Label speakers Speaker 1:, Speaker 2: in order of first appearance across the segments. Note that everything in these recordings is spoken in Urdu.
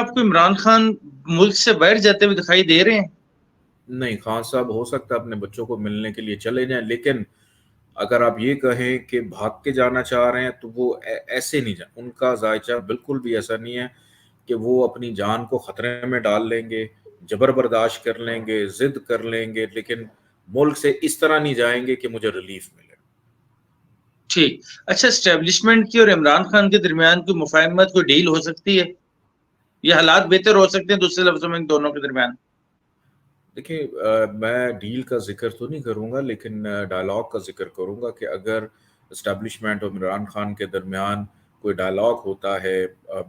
Speaker 1: آپ کو عمران خان ملک سے باہر جاتے ہوئے دکھائی دے رہے ہیں؟
Speaker 2: نہیں، خان صاحب ہو سکتا ہے اپنے بچوں کو ملنے کے لیے چلے جائیں، لیکن اگر آپ یہ کہیں کہ بھاگ کے جانا چاہ رہے ہیں تو وہ ایسے نہیں جائیں. ان کا ذائچہ بالکل بھی ایسا نہیں ہے کہ وہ اپنی جان کو خطرے میں ڈال لیں گے، جبر برداشت کر لیں گے، ضد کر لیں گے، لیکن ملک سے اس طرح نہیں جائیں گے کہ مجھے ریلیف ملے.
Speaker 1: ٹھیک. اچھا، اسٹیبلشمنٹ کی اور عمران خان کے درمیان کوئی مفاہمت، کوئی ڈیل ہو سکتی ہے؟ یہ حالات بہتر ہو سکتے ہیں دوسرے لفظوں میں ان دونوں کے درمیان؟
Speaker 2: دیکھیں، میں ڈیل کا ذکر تو نہیں کروں گا، لیکن ڈائلاگ کا ذکر کروں گا کہ اگر اسٹیبلشمنٹ اور عمران خان کے درمیان کوئی ڈائلاگ ہوتا ہے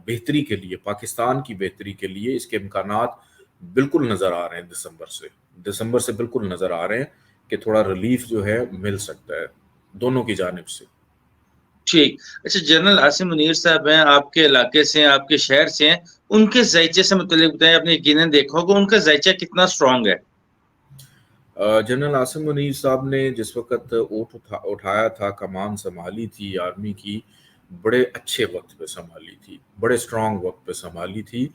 Speaker 2: بہتری کے لیے، پاکستان کی بہتری کے لیے، اس کے امکانات بالکل نظر آ رہے ہیں. دسمبر سے بالکل نظر آ رہے ہیں کہ تھوڑا ریلیف جو ہے مل سکتا ہے دونوں کی جانب سے.
Speaker 1: ٹھیک. اچھا، جنرل عاصم منیر صاحب ہیں، آپ کے علاقے سے ہیں، آپ کے شہر سے ہیں، ان کے ذائچے سے متعلق بتائیں. آپ نے یقیناً دیکھا ہوگا ان کا ذائچہ کتنا اسٹرانگ ہے.
Speaker 2: جنرل عاصم منیر صاحب نے جس وقت اٹھایا تھا، کمان سنبھالی تھی آرمی کی، بڑے اچھے وقت پہ سنبھالی تھی، بڑے اسٹرانگ وقت پہ سنبھالی تھی،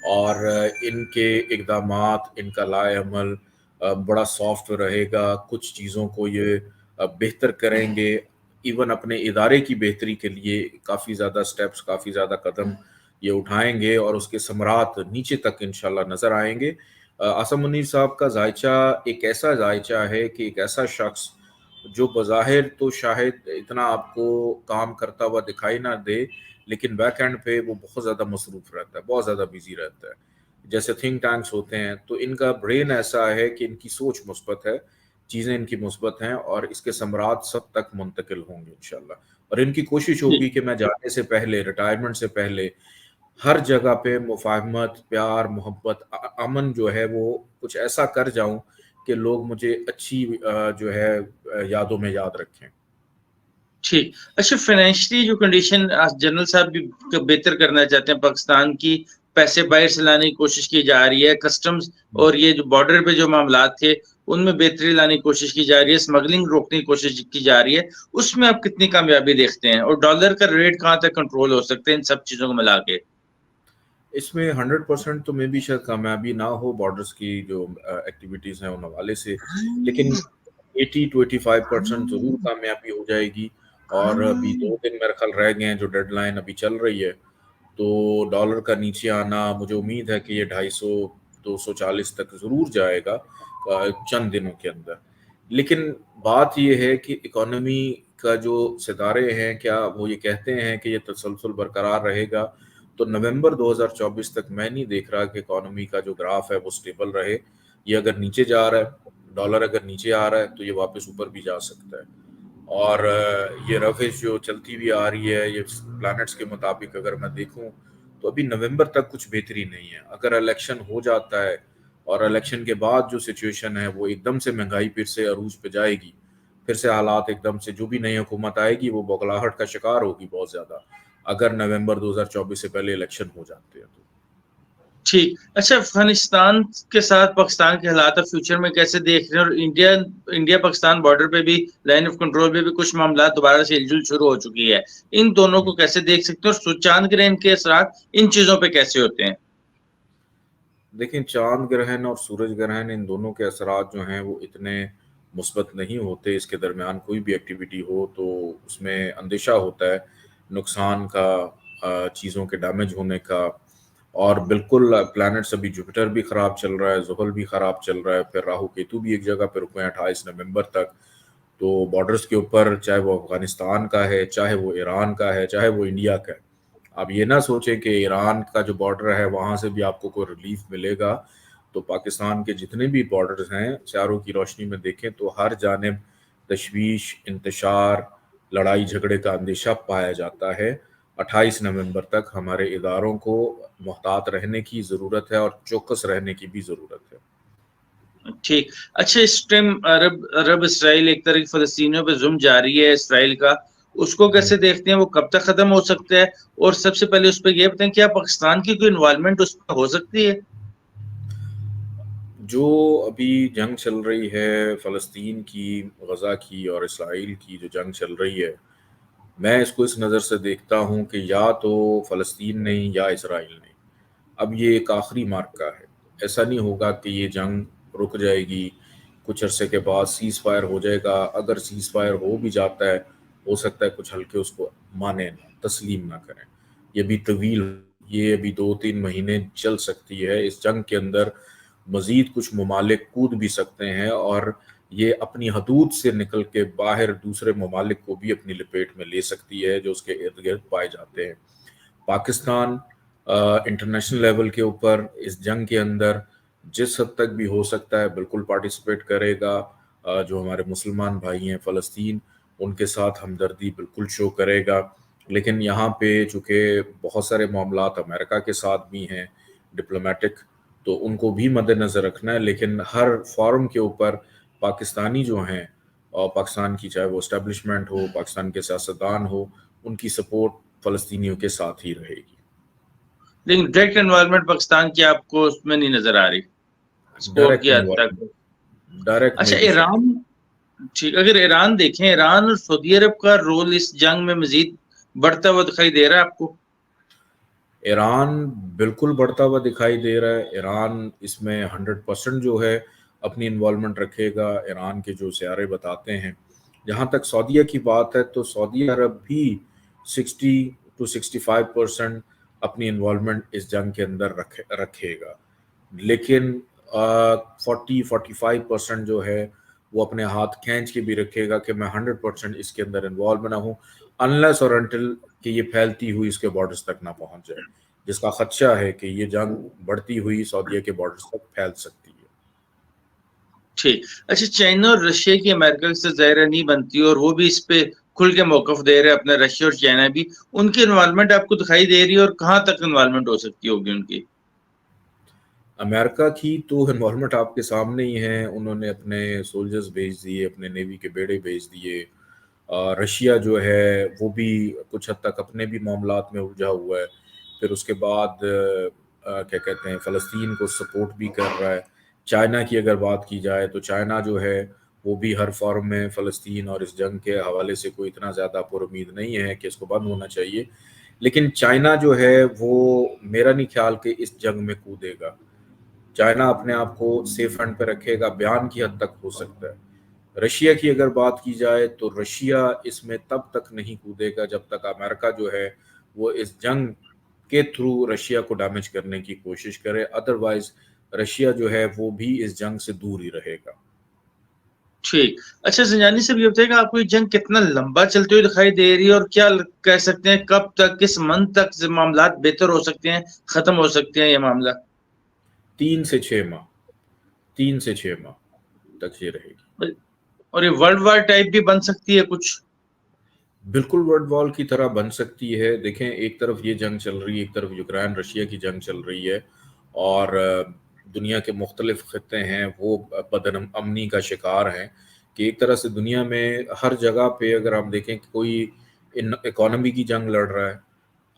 Speaker 2: اور ان کے اقدامات، ان کا لائے عمل بڑا سافٹ رہے گا. کچھ چیزوں کو یہ بہتر کریں گے، ایون اپنے ادارے کی بہتری کے لیے کافی زیادہ سٹیپس، کافی زیادہ قدم یہ اٹھائیں گے، اور اس کے ثمرات نیچے تک انشاءاللہ نظر آئیں گے. عاصم منیر صاحب کا ذائچہ ایک ایسا ذائچہ ہے کہ ایک ایسا شخص جو بظاہر تو شاید اتنا آپ کو کام کرتا ہوا دکھائی نہ دے، لیکن بیک اینڈ پہ وہ بہت زیادہ مصروف رہتا ہے، بہت زیادہ بزی رہتا ہے. جیسے تھنک ٹینکس ہوتے ہیں، تو ان کا برین ایسا ہے کہ ان کی سوچ مثبت ہے، چیزیں ان کی مثبت ہیں، اور اس کے ثمرات سب تک منتقل ہوں گے انشاءاللہ. اور ان کی کوشش ہوگی کہ میں جانے سے پہلے، ریٹائرمنٹ سے پہلے، ہر جگہ پہ مفاہمت، پیار، محبت، امن جو ہے وہ کچھ ایسا کر جاؤں کہ لوگ مجھے اچھی جو ہے یادوں میں یاد رکھیں.
Speaker 1: ٹھیک. اچھا، فائنینشلی جو کنڈیشن جنرل صاحب بھی بہتر کرنا چاہتے ہیں پاکستان کی، پیسے باہر سے لانے کی کوشش کی جا رہی ہے، کسٹمز اور یہ جو بارڈر پہ جو معاملات تھے ان میں بہتری لانے کی کوشش کی جا رہی ہے، اسمگلنگ روکنے کی کوشش کی جا رہی ہے، اس میں آپ کتنی کامیابی دیکھتے ہیں؟ اور ڈالر کا ریٹ کہاں تک کنٹرول ہو سکتے ہیں ان سب چیزوں کو ملا کے؟
Speaker 2: اس میں 100% تو میں بھی شاید کامیابی نہ ہو بارڈرز کی جو ایکٹیویٹیز ہیں ان حوالے سے، لیکن 80 to 85% ضرور کامیابی ہو جائے گی. اور ابھی 2 دن میرے خیال رہ گئے ہیں جو ڈیڈ لائن ابھی چل رہی ہے، تو ڈالر کا نیچے آنا مجھے امید ہے کہ یہ 250 240 تک ضرور جائے گا چند دنوں کے اندر. لیکن بات یہ ہے کہ اکانومی کا جو ستارے ہیں، کیا وہ یہ کہتے ہیں کہ یہ تسلسل برقرار رہے گا؟ تو نومبر 2024 تک میں نہیں دیکھ رہا کہ اکانومی کا جو گراف ہے وہ سٹیبل رہے. یہ اگر نیچے جا رہا ہے، ڈالر اگر نیچے آ رہا ہے، تو یہ واپس اوپر بھی جا سکتا ہے. اور یہ روش جو چلتی ہوئی آ رہی ہے، یہ پلانٹس کے مطابق اگر میں دیکھوں تو ابھی نومبر تک کچھ بہتری نہیں ہے. اگر الیکشن ہو جاتا ہے اور الیکشن کے بعد جو سچویشن ہے وہ ایک دم سے مہنگائی پھر سے عروج پہ جائے گی، پھر سے حالات ایک دم سے، جو بھی نئی حکومت آئے گی وہ بغلاہٹ کا شکار ہوگی بہت زیادہ، اگر نومبر 2024 سے پہلے الیکشن ہو جاتے ہیں تو.
Speaker 1: ٹھیک. اچھا، افغانستان کے ساتھ پاکستان کے حالات اب فیوچر میں کیسے دیکھ رہے ہیں؟ اور انڈیا پاکستان بارڈر پہ بھی، لائن آف کنٹرول پہ بھی کچھ معاملات دوبارہ سے ہل جل شروع ہو چکی ہے، ان دونوں کو کیسے دیکھ سکتے ہیں؟ اور چاند گرہن کے اثرات ان چیزوں پہ کیسے ہوتے ہیں؟
Speaker 2: دیکھیں، چاند گرہن اور سورج گرہن، ان دونوں کے اثرات جو ہیں وہ اتنے مثبت نہیں ہوتے. اس کے درمیان کوئی بھی ایکٹیویٹی ہو تو اس میں اندیشہ ہوتا ہے نقصان کا، چیزوں کے ڈیمیج ہونے کا. اور بالکل پلانٹس، ابھی جوپیٹر بھی خراب چل رہا ہے، زحل بھی خراب چل رہا ہے، پھر راہو کیتو بھی ایک جگہ پہ رکے ہیں 28 نومبر تک. تو بارڈرز کے اوپر، چاہے وہ افغانستان کا ہے، چاہے وہ ایران کا ہے، چاہے وہ انڈیا کا ہے، آپ یہ نہ سوچیں کہ ایران کا جو بارڈر ہے وہاں سے بھی آپ کو کوئی ریلیف ملے گا. تو پاکستان کے جتنے بھی بارڈرز ہیں، چاروں کی روشنی میں دیکھیں تو ہر جانب تشویش، انتشار، لڑائی جھگڑے کا اندیشہ پایا جاتا ہے. 28 نومبر تک ہمارے اداروں کو محتاط رہنے کی ضرورت ہے اور چوکس رہنے کی بھی ضرورت ہے.
Speaker 1: ٹھیک. اچھا، اس ٹائم عرب اسرائیل ایک طرح کی فلسطینیوں پہ ظلم جاری ہے اسرائیل کا، اس کو کیسے دیکھتے ہیں؟ وہ کب تک ختم ہو سکتا ہے؟ اور سب سے پہلے اس پہ یہ بتائیں، کیا پاکستان کی کوئی انوالومنٹ اس پہ ہو سکتی ہے؟
Speaker 2: جو ابھی جنگ چل رہی ہے فلسطین کی، غزہ کی اور اسرائیل کی جو جنگ چل رہی ہے، میں اس کو اس نظر سے دیکھتا ہوں کہ یا تو فلسطین نہیں یا اسرائیل نہیں. اب یہ ایک آخری مارکہ ہے. ایسا نہیں ہوگا کہ یہ جنگ رک جائے گی، کچھ عرصے کے بعد سیز فائر ہو جائے گا. اگر سیز فائر ہو بھی جاتا ہے، ہو سکتا ہے کچھ حلقے اس کو مانے نہ، تسلیم نہ کریں. یہ بھی طویل، یہ ابھی 2-3 مہینے چل سکتی ہے. اس جنگ کے اندر مزید کچھ ممالک کود بھی سکتے ہیں، اور یہ اپنی حدود سے نکل کے باہر دوسرے ممالک کو بھی اپنی لپیٹ میں لے سکتی ہے جو اس کے ارد گرد پائے جاتے ہیں. پاکستان انٹرنیشنل لیول کے اوپر اس جنگ کے اندر جس حد تک بھی ہو سکتا ہے بالکل پارٹیسپیٹ کرے گا. جو ہمارے مسلمان بھائی ہیں فلسطین، ان کے ساتھ ہمدردی بالکل شو کرے گا. لیکن یہاں پہ چونکہ بہت سارے معاملات امریکہ کے ساتھ بھی ہیں ڈپلومیٹک، تو ان کو بھی مد نظر رکھنا ہے. لیکن ہر فورم کے اوپر پاکستانی جو ہیں، اور پاکستان کی چاہے وہ اسٹیبلشمنٹ ہو، پاکستان کے سیاستدان ہو، ان کی سپورٹ فلسطینیوں کے ساتھ ہی رہے گی.
Speaker 1: لیکن ڈائریکٹ انوالومنٹ پاکستان کی آپ کو اس میں نہیں نظر آ رہی سپورٹ کی حد تک؟
Speaker 2: ڈائریکٹ
Speaker 1: اچھا
Speaker 2: نہیں بھی
Speaker 1: ایران، ٹھیک، اگر ایران دیکھیں، ایران اور سعودی عرب کا رول اس جنگ میں مزید بڑھتا ہوا دکھائی دے رہا ہے آپ کو؟
Speaker 2: ایران بالکل بڑھتا ہوا دکھائی دے رہا ہے. ایران اس میں 100% جو ہے اپنی انوالومنٹ رکھے گا. ایران کے جو سیارے بتاتے ہیں. جہاں تک سعودیہ کی بات ہے تو سعودی عرب بھی 60-65% اپنی انوالومنٹ اس جنگ کے اندر رکھے گا. لیکن 40-45% جو ہے وہ اپنے ہاتھ کھینچ کے بھی رکھے گا کہ میں 100% اس کے اندر انوالو نہ ہوں، انلیس اور انٹل کہ یہ پھیلتی ہوئی اس کے بارڈرز تک نہ پہنچ جائے، جس کا خدشہ ہے کہ یہ جنگ بڑھتی ہوئی سعودیہ کے بارڈرز تک پھیل سکتی ہے.
Speaker 1: ٹھیک. اچھا چائنا اور رشیا کی امریکہ سے ظاہر نہیں بنتی، اور وہ بھی اس پہ کھل کے موقف دے رہے اپنے، رشیا اور چائنا بھی. ان کی انوالومنٹ آپ کو دکھائی دے رہی ہے، اور کہاں تک انوالومنٹ ہو سکتی ہوگی ان کی؟
Speaker 2: امریکہ کی تو انوالومنٹ آپ کے سامنے ہی ہے. انہوں نے اپنے سولجرز بھیج دیے، اپنے نیوی کے بیڑے بھیج دیے. رشیا جو ہے وہ بھی کچھ حد تک اپنے بھی معاملات میں الجھا ہوا ہے. پھر اس کے بعد کیا کہتے ہیں، فلسطین کو سپورٹ بھی کر رہا ہے. چائنا کی اگر بات کی جائے تو چائنا جو ہے وہ بھی ہر فارم میں فلسطین اور اس جنگ کے حوالے سے کوئی اتنا زیادہ پر امید نہیں ہے کہ اس کو بند ہونا چاہیے. لیکن چائنا جو ہے وہ میرا نہیں خیال کہ اس جنگ میں کودے گا. چائنا اپنے آپ کو سیف ہینڈ پہ رکھے گا، بیان کی حد تک ہو سکتا ہے. رشیا کی اگر بات کی جائے تو رشیا اس میں تب تک نہیں کودے گا جب تک امریکہ جو ہے وہ اس جنگ کے تھرو رشیا کو ڈیمیج کرنے کی کوشش کرے. ادروائز رشیا جو ہے وہ بھی اس جنگ سے دور ہی رہے گا.
Speaker 1: ٹھیک. اچھا زنجانی صاحب یہ بتائیے کہ آپ کو یہ جنگ کتنا لمبا چلتے ہوئے دکھائی دے رہی ہے، اور کیا کہہ سکتے ہیں کب تک، کس منتھ تک معاملات بہتر ہو سکتے ہیں، ختم ہو سکتے ہیں یہ معاملہ؟
Speaker 2: 3 سے 6 ماہ، 3 سے 6 ماہ تک یہ رہے گی.
Speaker 1: اور یہ ورلڈ وار ٹائپ بھی بن سکتی ہے کچھ؟
Speaker 2: بالکل ورلڈ وار کی طرح بن سکتی ہے. دیکھیں ایک طرف یہ جنگ چل رہی ہے، ایک طرف یوکرین رشیا کی جنگ چل رہی ہے، اور دنیا کے مختلف خطے ہیں وہ بدن امنی کا شکار ہیں. کہ ایک طرح سے دنیا میں ہر جگہ پہ اگر ہم دیکھیں کہ کوئی اکانومی کی جنگ لڑ رہا ہے.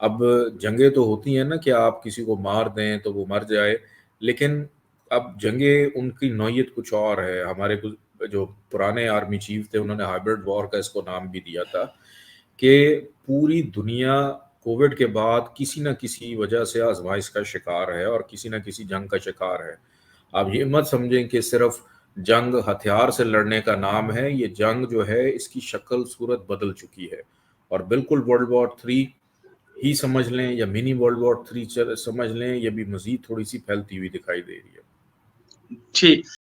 Speaker 2: اب جنگیں تو ہوتی ہیں نا کہ آپ کسی کو مار دیں تو وہ مر جائے، لیکن اب جنگیں ان کی نوعیت کچھ اور ہے. ہمارے جو پرانے آرمی چیف تھے انہوں نے ہائبرڈ وار کا اس کو نام بھی دیا تھا کہ پوری دنیا کووڈ کے بعد کسی نہ کسی وجہ سے آزمائش کا شکار ہے اور کسی نہ کسی جنگ کا شکار ہے. آپ یہ مت سمجھیں کہ صرف جنگ ہتھیار سے لڑنے کا نام ہے. یہ جنگ جو ہے اس کی شکل صورت بدل چکی ہے، اور بالکل ورلڈ وار 3 ہی سمجھ لیں یا منی ورلڈ وار 3 سمجھ لیں، یہ بھی مزید تھوڑی سی پھیلتی ہوئی دکھائی دے رہی ہے.
Speaker 1: ٹھیک.